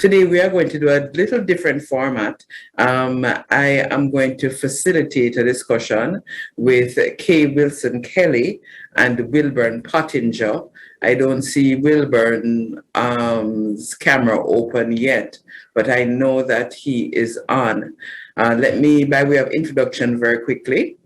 Today we are going to do a little different format. I am going to facilitate a discussion with Kay Wilson Kelly and Wilburn Pottinger. I don't see Wilburn's camera open yet, but I know that he is on. Let me, by way of introduction very quickly,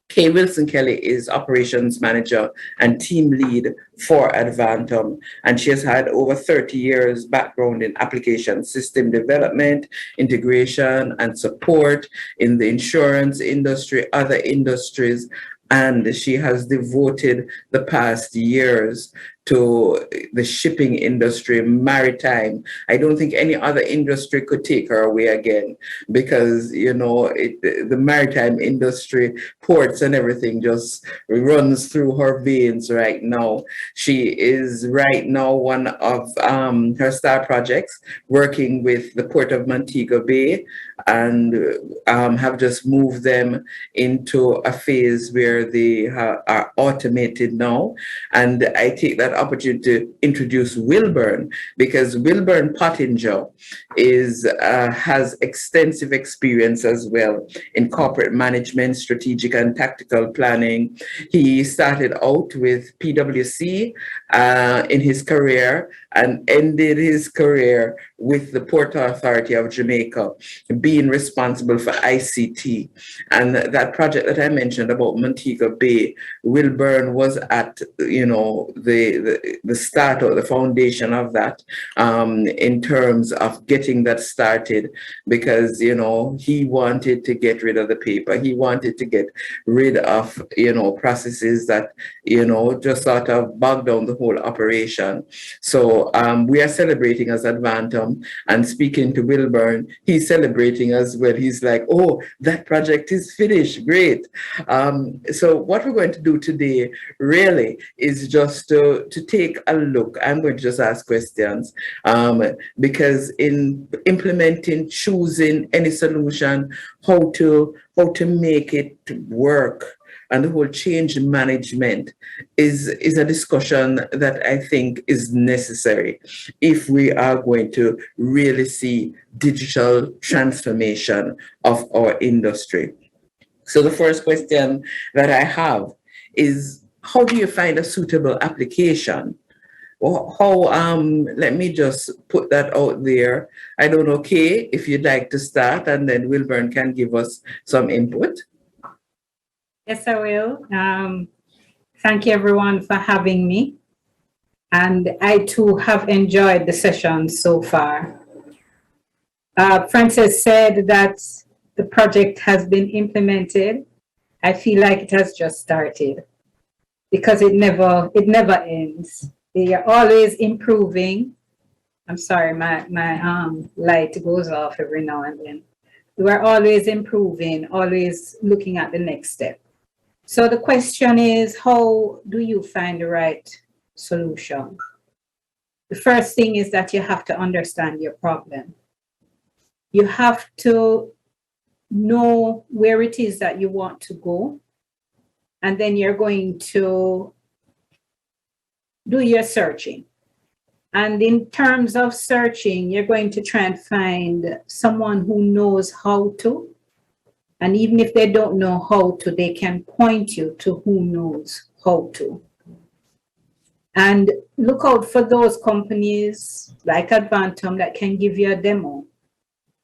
Kay Wilson Kelly is operations manager and team lead for ADVANTUM, and she has had over 30 years background in application system development, integration, and support in the insurance industry, other industries, and she has devoted the past years to the shipping industry, maritime. I don't think any other industry could take her away again, because, you know, the maritime industry, ports and everything just runs through her veins right now. She is right now one of her star projects, working with the Port of Montego Bay, and have just moved them into a phase where they are automated now. And I take that opportunity to introduce Wilburn, because Wilburn Pottinger has extensive experience as well in corporate management, strategic and tactical planning. He started out with PwC in his career and ended his career with the Port Authority of Jamaica, being responsible for ICT. And that project that I mentioned about Montego Bay, Wilburn was at, you know, the start or the foundation of that, in terms of getting that started, because, you know, he wanted to get rid of the paper. He wanted to get rid of, you know, processes that, you know, just sort of bogged down the whole operation. So we are celebrating as ADVANTUM, and speaking to Wilburn, he's celebrating as well. He's like, oh, that project is finished, great. So what we're going to do today really is just to take a look. I'm going to just ask questions, because in implementing, choosing any solution, how to make it work, and the whole change management is a discussion that I think is necessary if we are going to really see digital transformation of our industry. So the first question that I have is, how do you find a suitable application? Let me just put that out there. I don't know, Kay, if you'd like to start, and then Wilburn can give us some input. Yes, I will. Thank you, everyone, for having me. And I, too, have enjoyed the session so far. Frances said that the project has been implemented. I feel like it has just started, because it never ends. They are always improving. I'm sorry, my light goes off every now and then. We are always improving, always looking at the next step. So the question is, how do you find the right solution? The first thing is that you have to understand your problem. You have to know where it is that you want to go, and then you're going to do your searching. And in terms of searching, you're going to try and find someone who knows how to. And even if they don't know how to, they can point you to who knows how to. And look out for those companies like ADVANTUM that can give you a demo,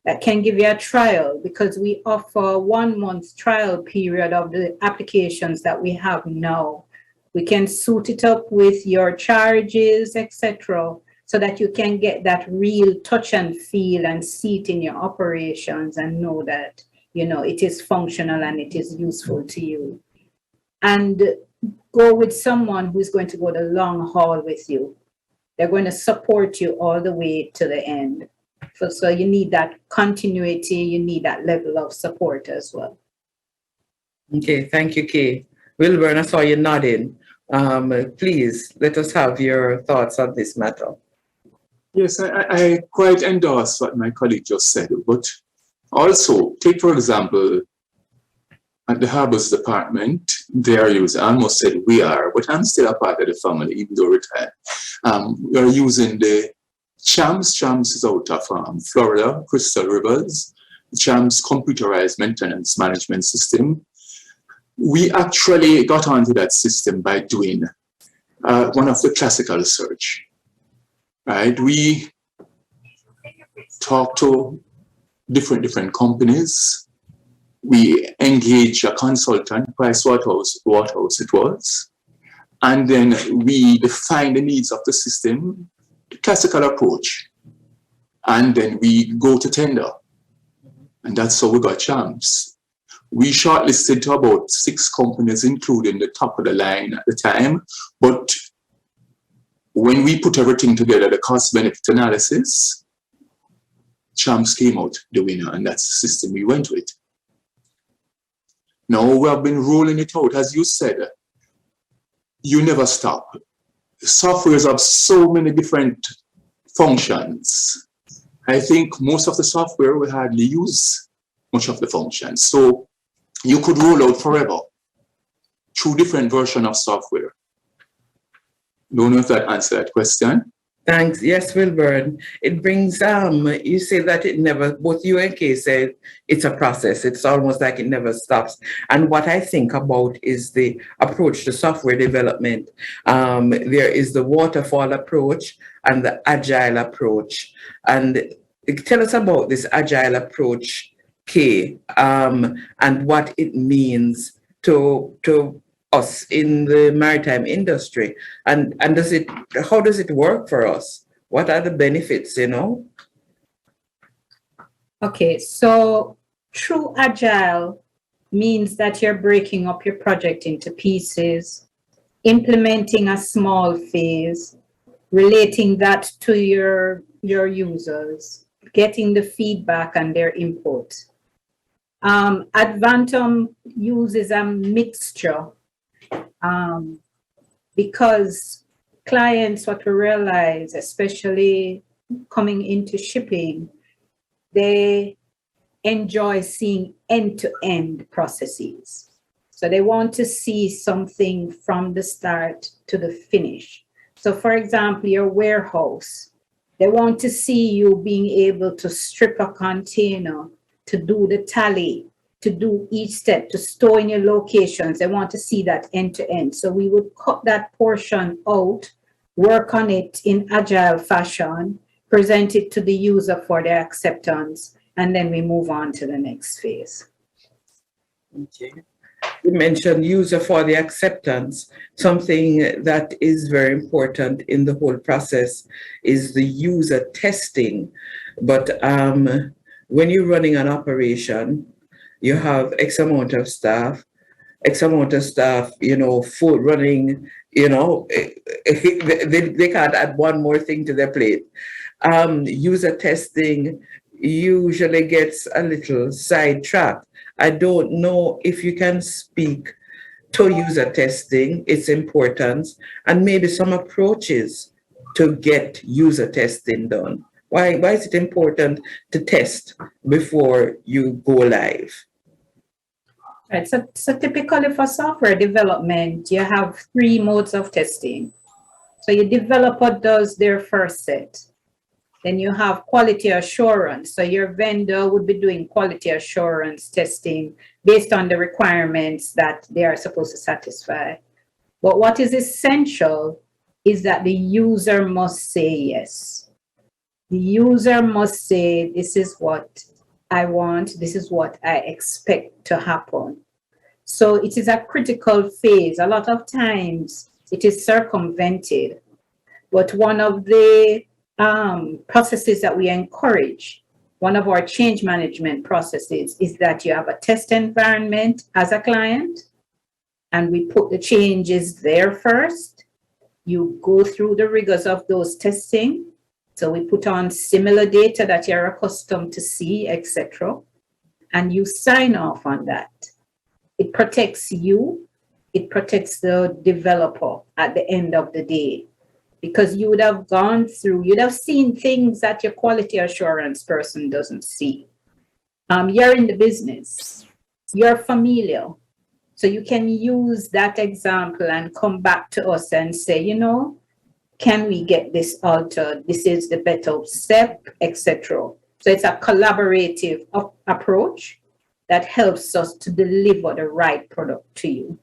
that can give you a trial, because we offer 1 month trial period of the applications that we have now. We can suit it up with your charges, etc., so that you can get that real touch and feel and see it in your operations and know that, you know, it is functional and it is useful to you. And go with someone who is going to go the long haul with you. They're going to support you all the way to the end. So you need that continuity, you need that level of support as well. Okay, thank you, Kay. Wilburn, I saw you nodding. Please, let us have your thoughts on this matter. Yes, I quite endorse what my colleague just said, but also, take for example, at the Harbors Department, they are using, I almost said we are, but I'm still a part of the family, even though retired. We are using the Champs is out of Florida, Crystal Rivers. Champs computerized maintenance management system. We actually got onto that system by doing one of the classical search, right? We talked to different companies. We engaged a consultant, Pricewaterhouse it was, and then we defined the needs of the system, the classical approach, and then we go to tender. And that's how we got Champs. We shortlisted to about 6 companies, including the top of the line at the time. But when we put everything together, the cost-benefit analysis, Champs came out the winner, and that's the system we went with. Now we have been rolling it out. As you said, you never stop. Softwares have so many different functions. I think most of the software will hardly use much of the functions. So you could roll out forever through different versions of software. Don't know if that answers that question. Thanks. Yes, Wilburn. It brings, you say that it never, both you and Kay said it's a process. It's almost like it never stops. And what I think about is the approach to software development. There is the waterfall approach and the agile approach. And tell us about this agile approach, Kay, and what it means to us in the maritime industry, and how does it work for us? What are the benefits, you know? Okay, so true agile means that you're breaking up your project into pieces, implementing a small phase, relating that to your users, getting the feedback and their input. ADVANTUM uses a mixture because clients, what we realize, especially coming into shipping, they enjoy seeing end-to-end processes. So they want to see something from the start to the finish. So for example, your warehouse, they want to see you being able to strip a container, to do the tally, to do each step, to store in your locations. They want to see that end to end. So we would cut that portion out, work on it in agile fashion, present it to the user for their acceptance, and then we move on to the next phase. Okay. You mentioned user for the acceptance. Something that is very important in the whole process is the user testing. But when you're running an operation, you have X amount of staff, you know, full running, you know, they can't add one more thing to their plate. User testing usually gets a little sidetracked. I don't know if you can speak to user testing, its importance, and maybe some approaches to get user testing done. Why is it important to test before you go live? Right, so typically for software development, you have 3 modes of testing. So your developer does their first set. Then you have quality assurance. So your vendor would be doing quality assurance testing based on the requirements that they are supposed to satisfy. But what is essential is that the user must say yes. The user must say, this is what I want, this is what I expect to happen. So it is a critical phase. A lot of times it is circumvented. But one of the processes that we encourage, one of our change management processes, is that you have a test environment as a client, and we put the changes there first. You go through the rigors of those testing. So we put on similar data that you're accustomed to see, etc. And you sign off on that. It protects you. It protects the developer at the end of the day. Because you would have gone through, you'd have seen things that your quality assurance person doesn't see. You're in the business. You're familiar. So you can use that example and come back to us and say, you know, can we get this altered? This is the better step, etc. So it's a collaborative approach that helps us to deliver the right product to you.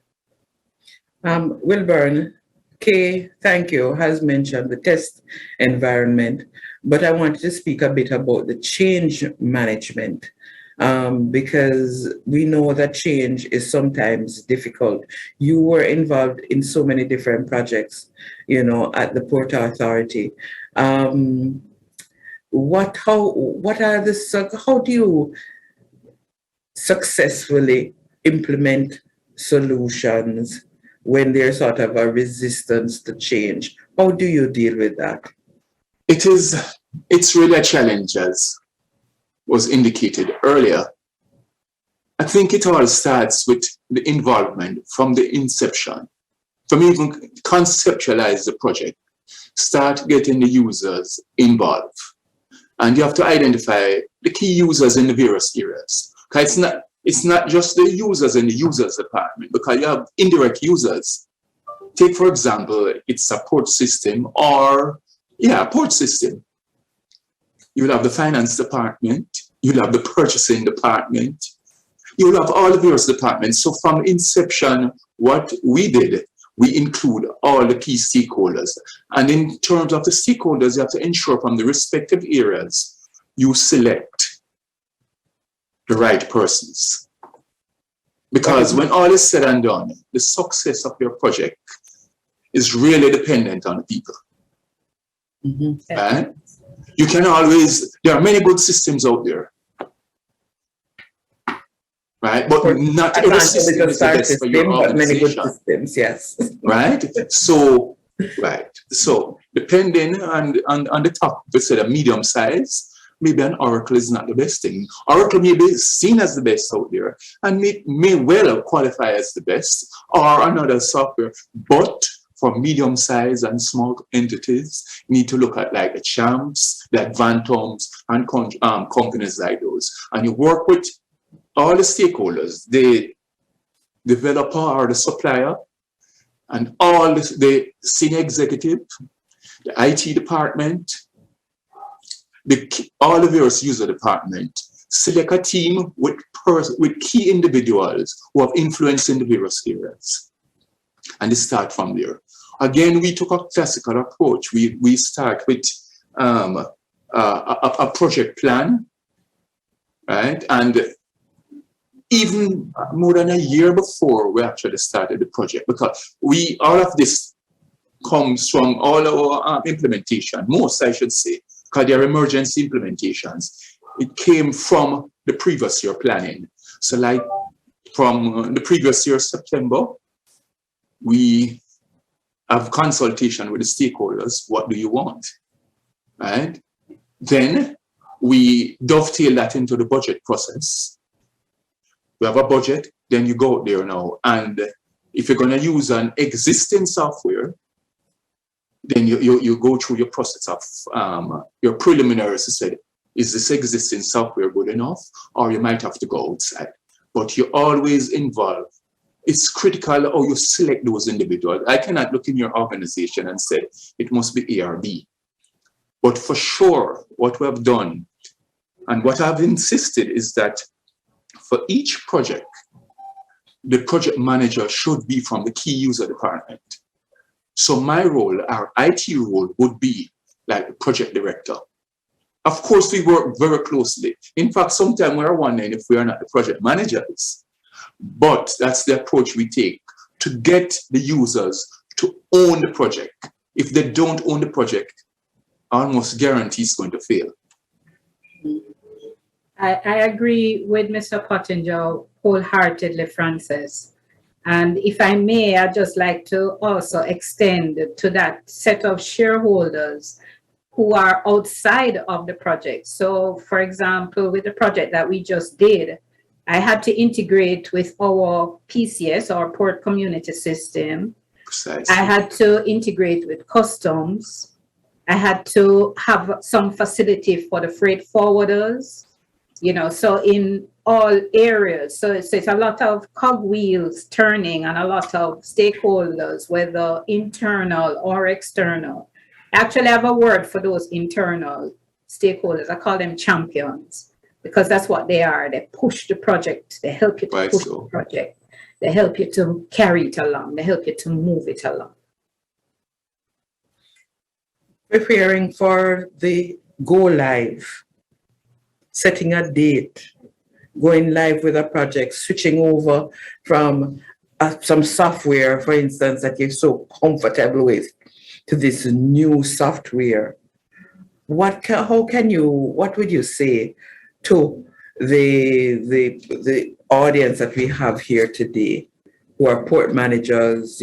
Wilburn, Kay, thank you, has mentioned the test environment, but I wanted to speak a bit about the change management, because we know that change is sometimes difficult. You were involved in so many different projects, at the Port Authority. How do you successfully implement solutions when there's sort of a resistance to change? How do you deal with that? It's really a challenge, as was indicated earlier. I think it all starts with the involvement from the inception, from even conceptualize the project, start getting the users involved. And you have to identify the key users in the various areas. Because it's not just the users in the users department, because you have indirect users. Take, for example, it's a port system port system. You'll have the finance department, you'll have the purchasing department, you'll have all the various departments. So from inception, what we did, we include all the key stakeholders. And in terms of the stakeholders, you have to ensure from the respective areas, you select the right persons. Because when all is said and done, the success of your project is really dependent on the people. Mm-hmm. Right? You can there are many good systems out there. Right? But not every system is the best for your organization. Many good systems, yes. Right? So depending on the top, let's say the medium size, maybe an Oracle is not the best thing. Oracle may be seen as the best out there and may well qualify as the best, or another software. But for medium size and small entities, you need to look at like the Champs, the ADVANTUMs, and companies like those. And you work with all the stakeholders, the developer or the supplier, and all the senior executive, the IT department, all the various user department. Select a team with key individuals who have influence in the various areas. And they start from there. Again, we took a classical approach. We start with a project plan, right? And even more than a year before we actually started the project, because all of this comes from all our implementation, most I should say, because they are emergency implementations. It came from the previous year planning. So like from the previous year, September, we have consultation with the stakeholders. What do you want, right? Then we dovetail that into the budget process. We have a budget, then you go out there now. And if you're going to use an existing software, then you go through your process of your preliminaries to say, is this existing software good enough? Or you might have to go outside. But you're always involved. It's critical how you select those individuals. I cannot look in your organization and say, it must be A or B. But for sure, what we have done, and what I've insisted is that for each project, the project manager should be from the key user department. So my role, our IT role, would be like the project director. Of course, we work very closely. In fact, sometimes we're wondering if we are not the project managers. But that's the approach we take to get the users to own the project. If they don't own the project, I almost guarantee it's going to fail. I agree with Mr. Pottinger wholeheartedly, Francis. And if I may, I'd just like to also extend to that set of shareholders who are outside of the project. So, for example, with the project that we just did, I had to integrate with our PCS, our port community system. Precisely. I had to integrate with customs. I had to have some facility for the freight forwarders, so in all areas. So it's a lot of cogwheels turning and a lot of stakeholders, whether internal or external. Actually, I have a word for those internal stakeholders. I call them champions because that's what they are. They push the project. They help you to push the project. They help you to carry it along. They help you to move it along. Preparing for the go live, setting a date, going live with a project, switching over from some software, for instance, that you're so comfortable with to this new software. What would you say to the audience that we have here today, who are port managers,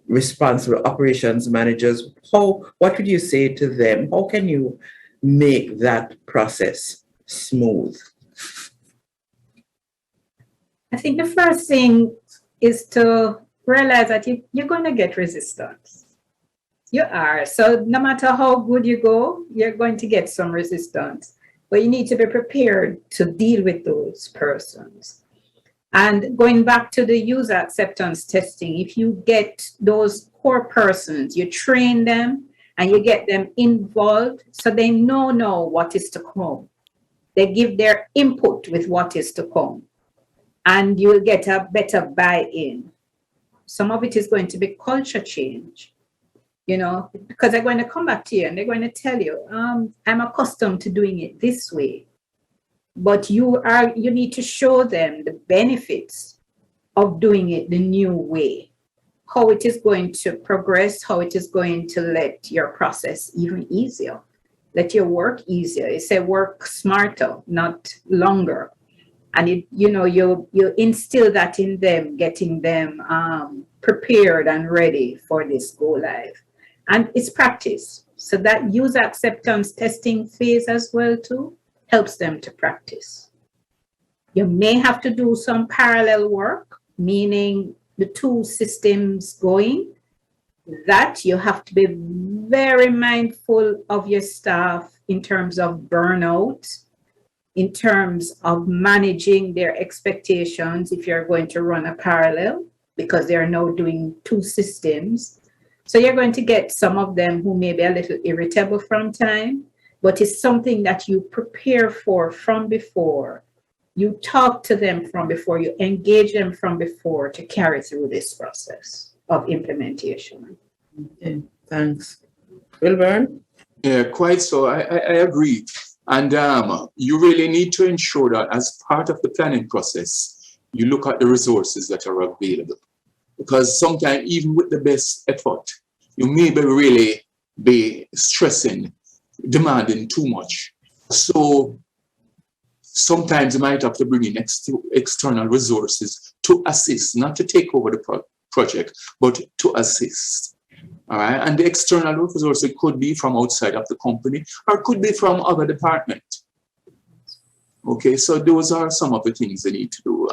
responsible operations managers? What would you say to them? How can you make that process smooth? I think the first thing is to realize that you're going to get resistance. You are. So no matter how good you go, you're going to get some resistance. But you need to be prepared to deal with those persons. And going back to the user acceptance testing, if you get those core persons, you train them and you get them involved so they know what is to come. They give their input with what is to come. And you'll get a better buy-in. Some of it is going to be culture change, because they're going to come back to you and they're going to tell you, I'm accustomed to doing it this way. But you need to show them the benefits of doing it the new way, how it is going to progress, how it is going to let your process even easier, let your work easier. You say work smarter, not longer. And you instill that in them, getting them prepared and ready for this go live. And it's practice. So that user acceptance testing phase as well too helps them to practice. You may have to do some parallel work, meaning the two systems going, that you have to be very mindful of your staff in terms of burnout, in terms of managing their expectations if you're going to run a parallel, because they're now doing two systems. So you're going to get some of them who may be a little irritable from time, but it's something that you prepare for from before. You talk to them from before, you engage them from before to carry through this process of implementation. Okay, thanks. Wilburn? Yeah, quite so. I agree. And you really need to ensure that as part of the planning process, you look at the resources that are available. Because sometimes, even with the best effort, you may really be stressing, demanding too much. So sometimes you might have to bring in external resources to assist, not to take over the project, but to assist. All right, and the external resources could be from outside of the company or could be from other departments. Okay, so those are some of the things they need to do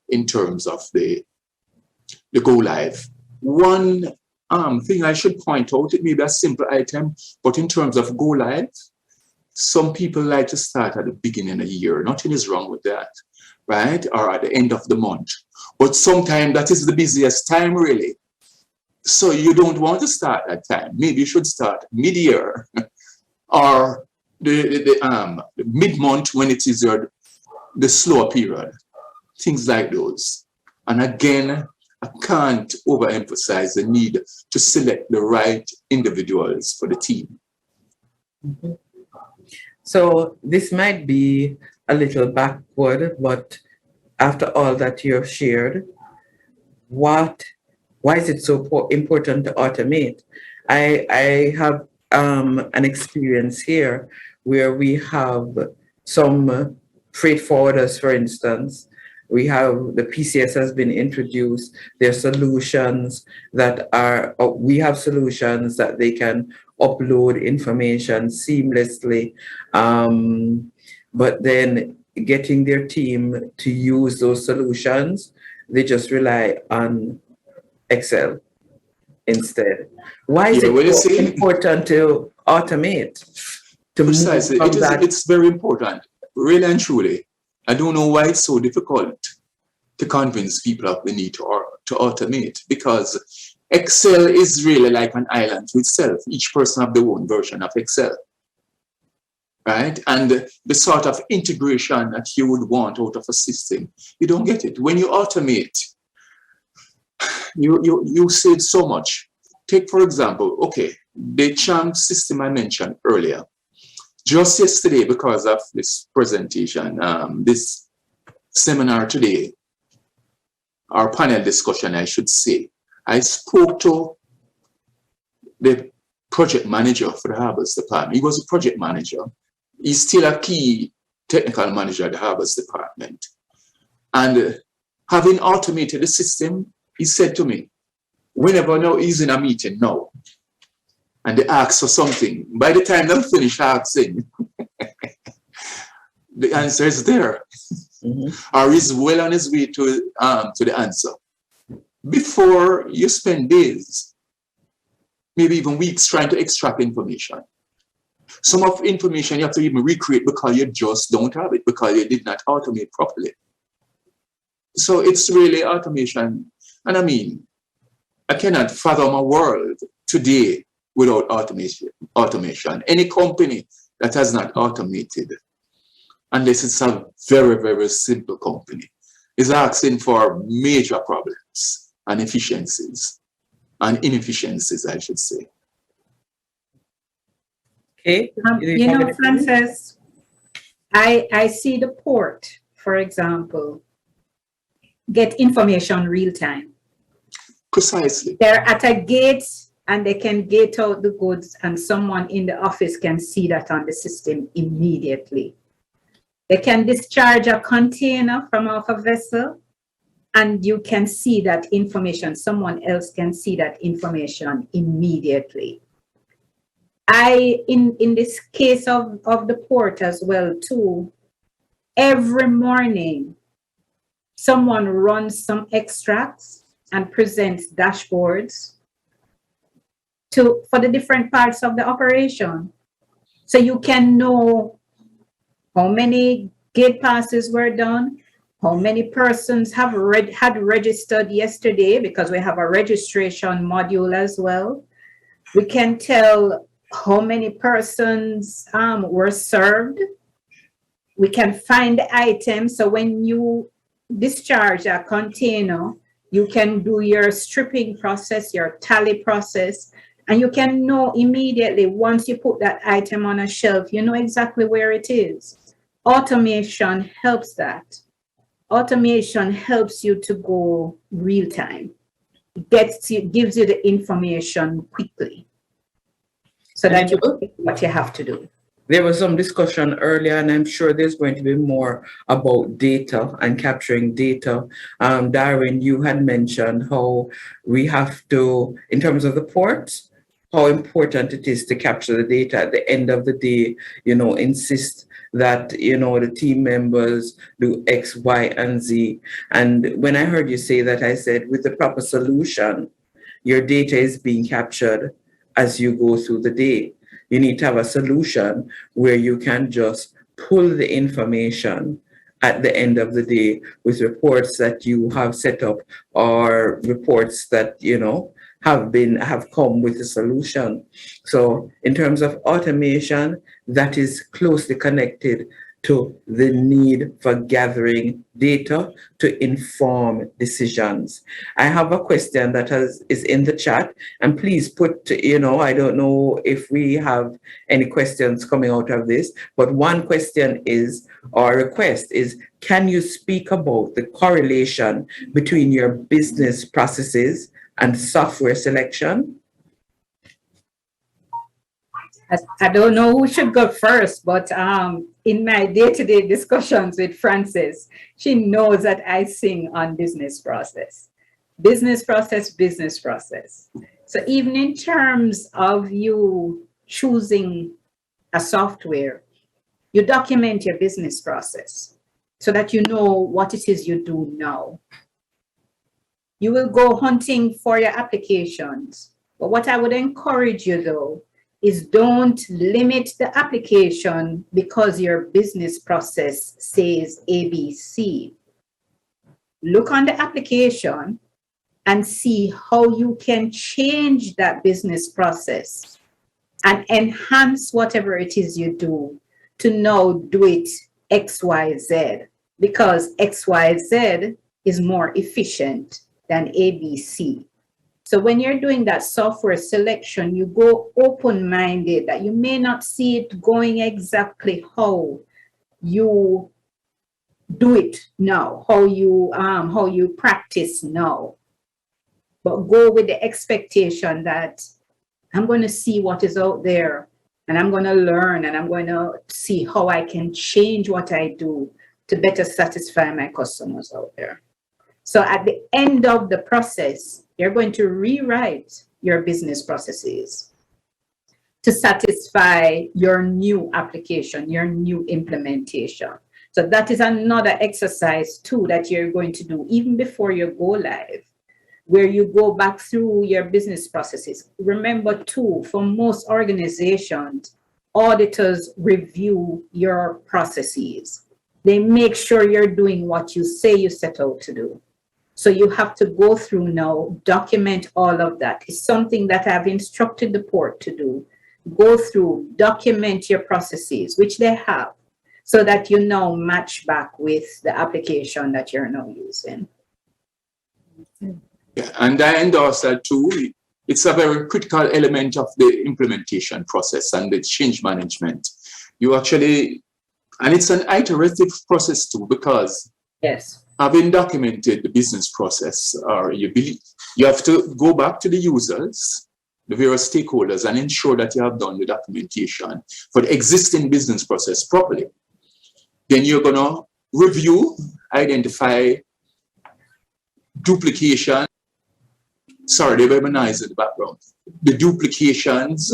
in terms of the go live. One thing I should point out, it may be a simple item, but in terms of go live, some people like to start at the beginning of the year. Nothing is wrong with that, right? Or at the end of the month. But sometimes that is the busiest time, really. So you don't want to start that time. Maybe you should start mid-year or the mid-month when it is the slower period. Things like those. And again, I can't overemphasize the need to select the right individuals for the team. Mm-hmm. So this might be a little backward, but after all that you have shared, why is it so important to automate? I have an experience here where we have some freight forwarders, for instance. We have the PCS has been introduced. There are solutions that we have solutions that they can upload information seamlessly. But then getting their team to use those solutions, they just rely on Excel instead. Why is it so important to automate? Precisely, it's very important, really and truly. I don't know why it's so difficult to convince people of the need to automate, because Excel is really like an island to itself. Each person have their own version of Excel, right? And the sort of integration that you would want out of a system, you don't get it. When you automate, you save so much. Take, for example, okay, the CHAMP system I mentioned earlier. Just yesterday, because of this presentation, this seminar today, our panel discussion, I should say, I spoke to the project manager for the Harbours Department. He was a project manager. He's still a key technical manager at the Harbours Department. And having automated the system, he said to me, whenever now he's in a meeting now, and they ask for something, by the time they finish asking, the answer is there. Or he's well on his way to the answer. Before you spend days, maybe even weeks trying to extract information. Some of information you have to even recreate because you just don't have it, because you did not automate properly. So it's really automation. And I mean, I cannot fathom a world today without automation. Any company that has not automated, unless it's a very, very simple company, is asking for major problems and efficiencies and inefficiencies, I should say. Okay. You know, Frances, I see the port, for example, get information real time. Precisely. They're at a gate and they can gate out the goods, and someone in the office can see that on the system immediately. They can discharge a container from off a vessel, and you can see that information. Someone else can see that information immediately. In this case of the port as well too, every morning, someone runs some extracts and presents dashboards for the different parts of the operation. So you can know how many gate passes were done, how many persons had registered yesterday, because we have a registration module as well. We can tell how many persons were served. We can find the items. So when you discharge a container, you can do your stripping process, your tally process, and you can know immediately once you put that item on a shelf, you know exactly where it is. Automation helps that. Automation helps you to go real time. It gives you the information quickly so that you know what you have to do. There was some discussion earlier, and I'm sure there's going to be more about data and capturing data. Darren, you had mentioned how we have to, in terms of the ports, how important it is to capture the data at the end of the day, insist that, the team members do X, Y, and Z. And when I heard you say that, I said, with the proper solution, your data is being captured as you go through the day. You need to have a solution where you can just pull the information at the end of the day with reports that you have set up or reports that, have come with a solution. So in terms of automation, that is closely connected to the need for gathering data to inform decisions. I have a question that is in the chat, and please put, I don't know if we have any questions coming out of this, but one question is, or request is, can you speak about the correlation between your business processes and software selection? I don't know who should go first, but in my day-to-day discussions with Frances, she knows that I sing on business process. Business process, business process. So even in terms of you choosing a software, you document your business process so that you know what it is you do now. You will go hunting for your applications. But what I would encourage you though, is don't limit the application because your business process says ABC. Look on the application and see how you can change that business process and enhance whatever it is you do to now do it XYZ, because XYZ is more efficient than ABC. So when you're doing that software selection, you go open-minded that you may not see it going exactly how you do it now, how you practice now. But go with the expectation that I'm going to see what is out there, and I'm going to learn, and I'm going to see how I can change what I do to better satisfy my customers out there. So at the end of the process, you're going to rewrite your business processes to satisfy your new application, your new implementation. So that is another exercise too that you're going to do even before you go live, where you go back through your business processes. Remember too, for most organizations, auditors review your processes. They make sure you're doing what you say you set out to do. So you have to go through now, document all of that. It's something that I've instructed the port to do. Go through, document your processes, which they have, so that you now match back with the application that you're now using. Yeah, and I endorse that too. It's a very critical element of the implementation process and the change management. You actually, and it's an iterative process too, because yes, having documented the business process, or you have to go back to the users, the various stakeholders, and ensure that you have done the documentation for the existing business process properly. Then you're going to review, identify duplication. Sorry, they were noise in the background. The duplications,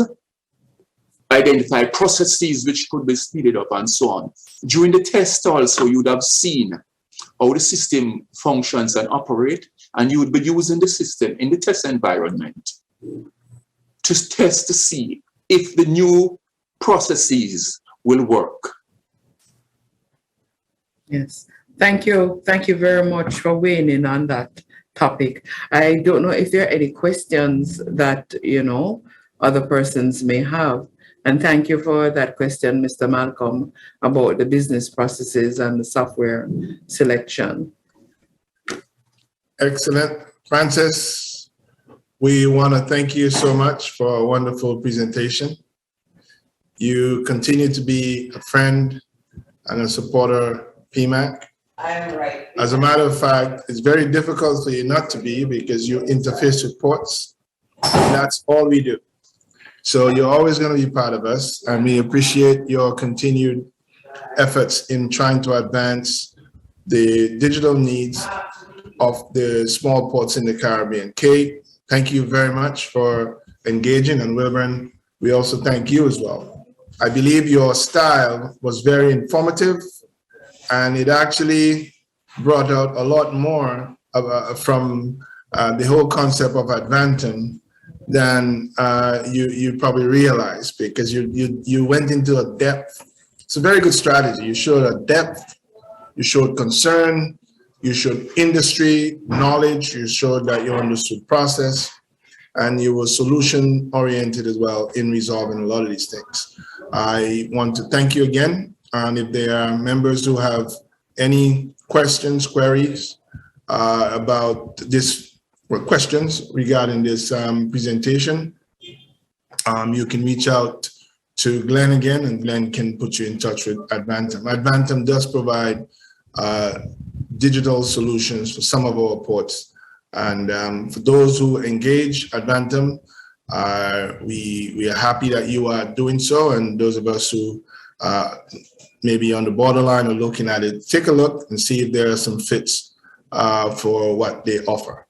identify processes which could be speeded up, and so on. During the test also, you'd have seen how the system functions and operate, and you would be using the system in the test environment to test to see if the new processes will work. Yes. Thank you. Thank you very much for weighing in on that topic. I don't know if there are any questions that, other persons may have. And thank you for that question, Mr. Malcolm, about the business processes and the software selection. Excellent. Francis, we want to thank you so much for a wonderful presentation. You continue to be a friend and a supporter of PMAC. I am right. As a matter of fact, it's very difficult for you not to be, because you interface with ports, and that's all we do. So you're always going to be part of us, and we appreciate your continued efforts in trying to advance the digital needs of the small ports in the Caribbean. Kate, thank you very much for engaging, and Wilburn, we also thank you as well. I believe your style was very informative, and it actually brought out a lot more from the whole concept of ADVANTUM than you probably realized, because you went into a depth. It's a very good strategy. You showed a depth, you showed concern, you showed industry knowledge, you showed that you understood process, and you were solution oriented as well in resolving a lot of these things. I want to thank you again, and if there are members who have any questions, queries about this, or questions regarding this presentation, you can reach out to Glenn again, and Glenn can put you in touch with ADVANTUM. ADVANTUM does provide digital solutions for some of our ports, and for those who engage ADVANTUM, we are happy that you are doing so, and those of us who maybe on the borderline or looking at it, take a look and see if there are some fits for what they offer.